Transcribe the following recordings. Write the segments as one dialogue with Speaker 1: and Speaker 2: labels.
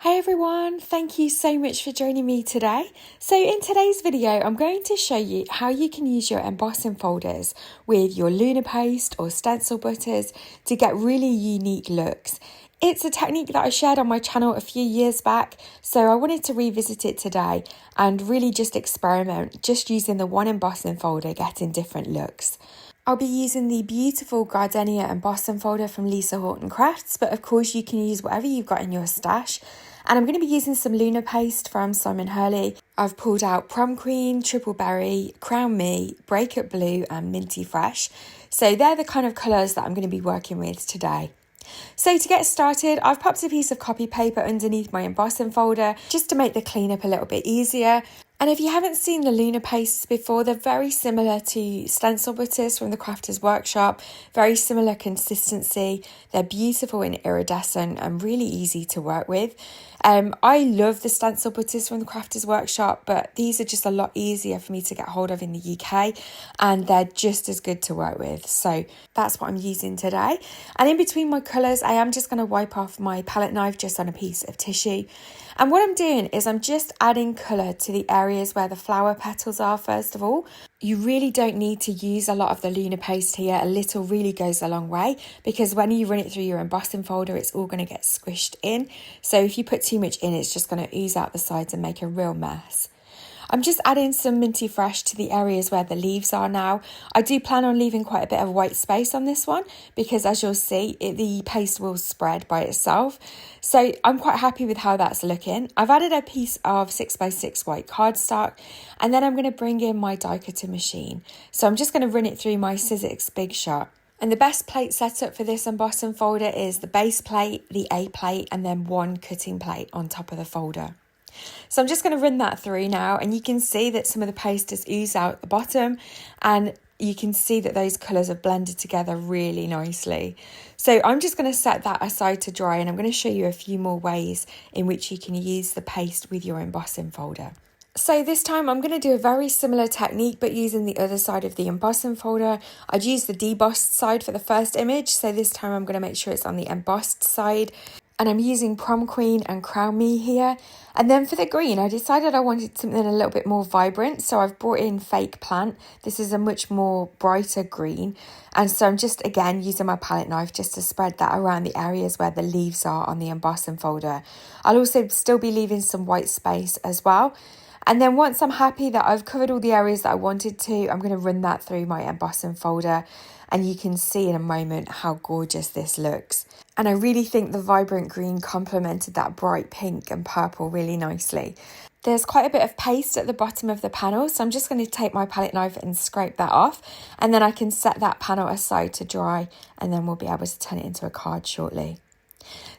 Speaker 1: Hey everyone, thank you so much for joining me today. So in today's video, I'm going to show you how you can use your embossing folders with your Lunar paste or stencil butters to get really unique looks. It's a technique that I shared on my channel a few years back, so I wanted to revisit it today and really just experiment, just using the one embossing folder, getting different looks. I'll be using the beautiful Gardenia embossing folder from Horton Crafts, but of course you can use whatever you've got in your stash. And I'm going to be using some Lunar paste from Hurley. I've pulled out Prom Queen, Triple Berry, Crown Me, Breakup Blue and Minty Fresh. So they're the kind of colours that I'm going to be working with today. So to get started, I've popped a piece of copy paper underneath my embossing folder just to make the cleanup a little bit easier. And if you haven't seen the Lunar pastes before, they're very similar to stencil butters from the Crafters Workshop, very similar consistency. They're beautiful and iridescent and really easy to work with. I love the stencil butters from the Crafters Workshop, but these are just a lot easier for me to get hold of in the UK, and they're just as good to work with. So that's what I'm using today. And in between my colours, I am just going to wipe off my palette knife just on a piece of tissue. And what I'm doing is I'm just adding colour to the areas where the flower petals are first of all. You really don't need to use a lot of the Lunar paste here. A little really goes a long way, because when you run it through your embossing folder, it's all going to get squished in. So if you put too much in, it's just going to ooze out the sides and make a real mess. I'm just adding some Minty Fresh to the areas where the leaves are now. I do plan on leaving quite a bit of white space on this one because, as you'll see, the paste will spread by itself. So I'm quite happy with how that's looking. I've added a piece of 6x6 white cardstock, and then I'm going to bring in my die cutter machine. So I'm just going to run it through my Sizzix Big Shot. And the best plate setup for this embossing folder is the base plate, the A plate, and then one cutting plate on top of the folder. So I'm just going to run that through now, and you can see that some of the paste has oozed out the bottom, and you can see that those colours have blended together really nicely. So I'm just going to set that aside to dry, and I'm going to show you a few more ways in which you can use the paste with your embossing folder. So this time I'm going to do a very similar technique, but using the other side of the embossing folder. I'd use the debossed side for the first image, so this time I'm going to make sure it's on the embossed side. And I'm using Prom Queen and Crown Me here. And then for the green, I decided I wanted something a little bit more vibrant. So I've brought in Fake Plant. This is a much more brighter green. And so I'm just, again, using my palette knife just to spread that around the areas where the leaves are on the embossing folder. I'll also still be leaving some white space as well. And then once I'm happy that I've covered all the areas that I wanted to, I'm going to run that through my embossing folder. And you can see in a moment how gorgeous this looks. And I really think the vibrant green complemented that bright pink and purple really nicely. There's quite a bit of paste at the bottom of the panel, so I'm just going to take my palette knife and scrape that off. And then I can set that panel aside to dry, and then we'll be able to turn it into a card shortly.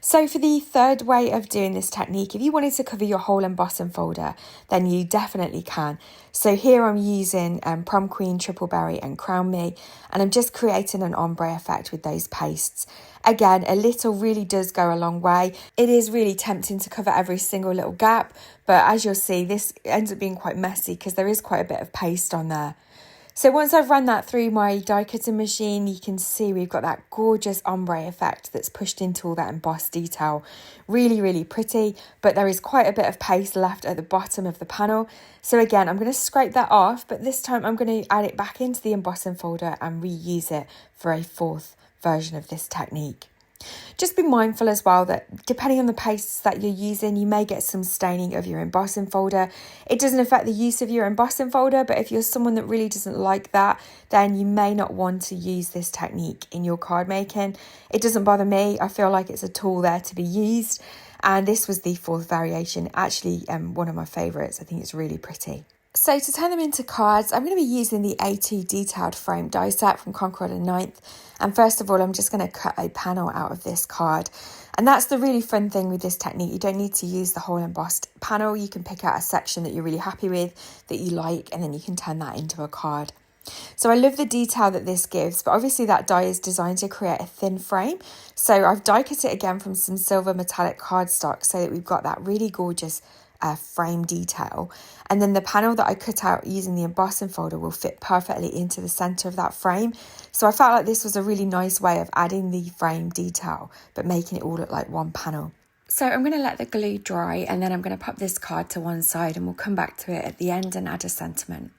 Speaker 1: So for the third way of doing this technique, if you wanted to cover your whole embossing folder, then you definitely can. So here I'm using Prom Queen, Triple Berry and Crown Me, and I'm just creating an ombre effect with those pastes. Again, a little really does go a long way. It is really tempting to cover every single little gap, but as you'll see, this ends up being quite messy because there is quite a bit of paste on there. So once I've run that through my die cutting machine, you can see we've got that gorgeous ombre effect that's pushed into all that embossed detail. Really, really pretty, but there is quite a bit of paste left at the bottom of the panel. So again, I'm going to scrape that off, but this time I'm going to add it back into the embossing folder and reuse it for a fourth version of this technique. Just be mindful as well that depending on the pastes that you're using, you may get some staining of your embossing folder. It doesn't affect the use of your embossing folder, but if you're someone that really doesn't like that, then you may not want to use this technique in your card making. It doesn't bother me. I feel like it's a tool there to be used. And this was the fourth variation, actually one of my favourites. I think it's really pretty. So to turn them into cards, I'm going to be using the A2 detailed frame die set from Concord and 9th. And first of all, I'm just going to cut a panel out of this card. And that's the really fun thing with this technique. You don't need to use the whole embossed panel. You can pick out a section that you're really happy with, that you like, and then you can turn that into a card. So I love the detail that this gives, but obviously that die is designed to create a thin frame. So I've die cut it again from some silver metallic cardstock so that we've got that really gorgeous frame detail. And then the panel that I cut out using the embossing folder will fit perfectly into the center of that frame. So I felt like this was a really nice way of adding the frame detail, but making it all look like one panel. So I'm going to let the glue dry, and then I'm going to pop this card to one side, and we'll come back to it at the end and add a sentiment.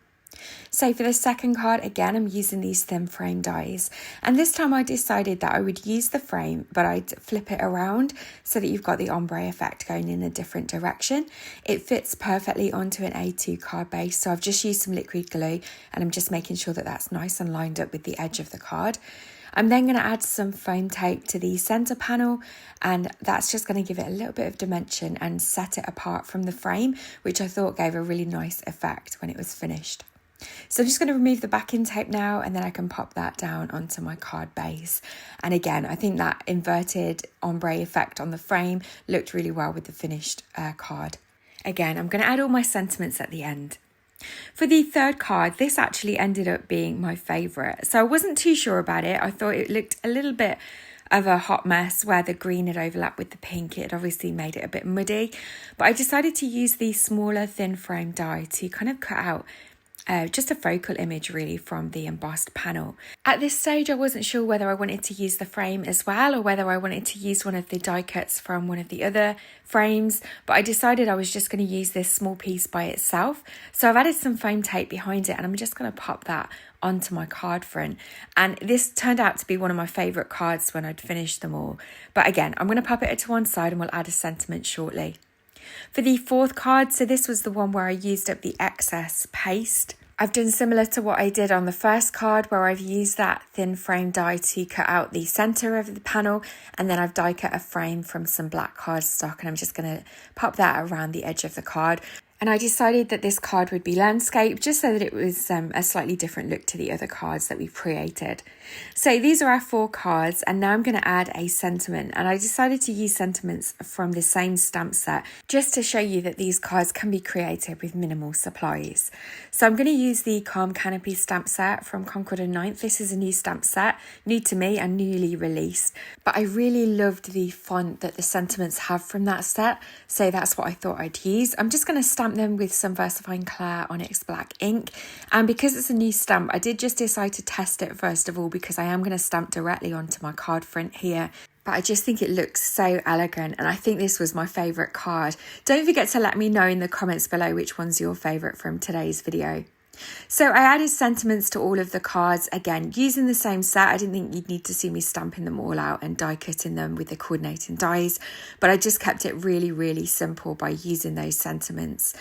Speaker 1: So for the second card, again, I'm using these thin frame dies, and this time I decided that I would use the frame, but I'd flip it around so that you've got the ombre effect going in a different direction. It fits perfectly onto an A2 card base, so I've just used some liquid glue, and I'm just making sure that that's nice and lined up with the edge of the card. I'm then going to add some foam tape to the centre panel, and that's just going to give it a little bit of dimension and set it apart from the frame, which I thought gave a really nice effect when it was finished. So I'm just going to remove the backing tape now, and then I can pop that down onto my card base. And again, I think that inverted ombre effect on the frame looked really well with the finished card. Again, I'm going to add all my sentiments at the end. For the third card, this actually ended up being my favourite. So I wasn't too sure about it. I thought it looked a little bit of a hot mess where the green had overlapped with the pink. It had obviously made it a bit muddy. But I decided to use the smaller thin frame die to kind of cut out just a focal image really from the embossed panel. At this stage I wasn't sure whether I wanted to use the frame as well or whether I wanted to use one of the die cuts from one of the other frames, but I decided I was just going to use this small piece by itself. So I've added some foam tape behind it, and I'm just going to pop that onto my card front, and this turned out to be one of my favourite cards when I'd finished them all. But again, I'm going to pop it to one side and we'll add a sentiment shortly. For the fourth card, so this was the one where I used up the excess paste. I've done similar to what I did on the first card, where I've used that thin frame die to cut out the centre of the panel, and then I've die cut a frame from some black cardstock, and I'm just going to pop that around the edge of the card. And I decided that this card would be landscape, just so that it was a slightly different look to the other cards that we've created. So these are our 4 cards, and now I'm going to add a sentiment. And I decided to use sentiments from the same stamp set, just to show you that these cards can be created with minimal supplies. So I'm going to use the Calm Canopy stamp set from Concord and 9th. This is a new stamp set, new to me and newly released. But I really loved the font that the sentiments have from that set, so that's what I thought I'd use. I'm just going to stamp them with some VersaFine Clair Onyx Black ink, and because it's a new stamp, I did just decide to test it first of all, because I am going to stamp directly onto my card front here. But I just think it looks so elegant, and I think this was my favourite card. Don't forget to let me know in the comments below which one's your favourite from today's video. So I added sentiments to all of the cards, again using the same set. I didn't think you'd need to see me stamping them all out and die cutting them with the coordinating dies, but I just kept it really simple by using those sentiments.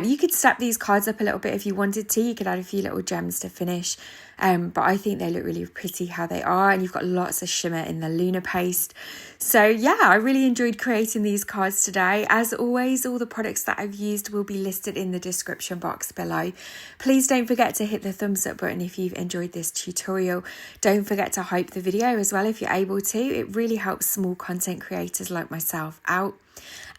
Speaker 1: You could step these cards up a little bit if you wanted to. You could add a few little gems to finish, but I think they look really pretty how they are, and you've got lots of shimmer in the Lunar paste. So yeah, I really enjoyed creating these cards today. As always, all the products that I've used will be listed in the description box below. Please don't forget to hit the thumbs up button if you've enjoyed this tutorial. Don't forget to hype the video as well if you're able to. It really helps small content creators like myself out.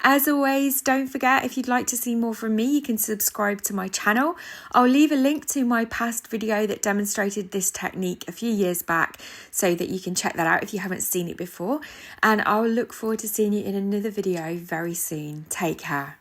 Speaker 1: As always, don't forget, if you'd like to see more from me, you can subscribe to my channel. I'll leave a link to my past video that demonstrated this technique a few years back, so that you can check that out if you haven't seen it before. And I'll look forward to seeing you in another video very soon. Take care.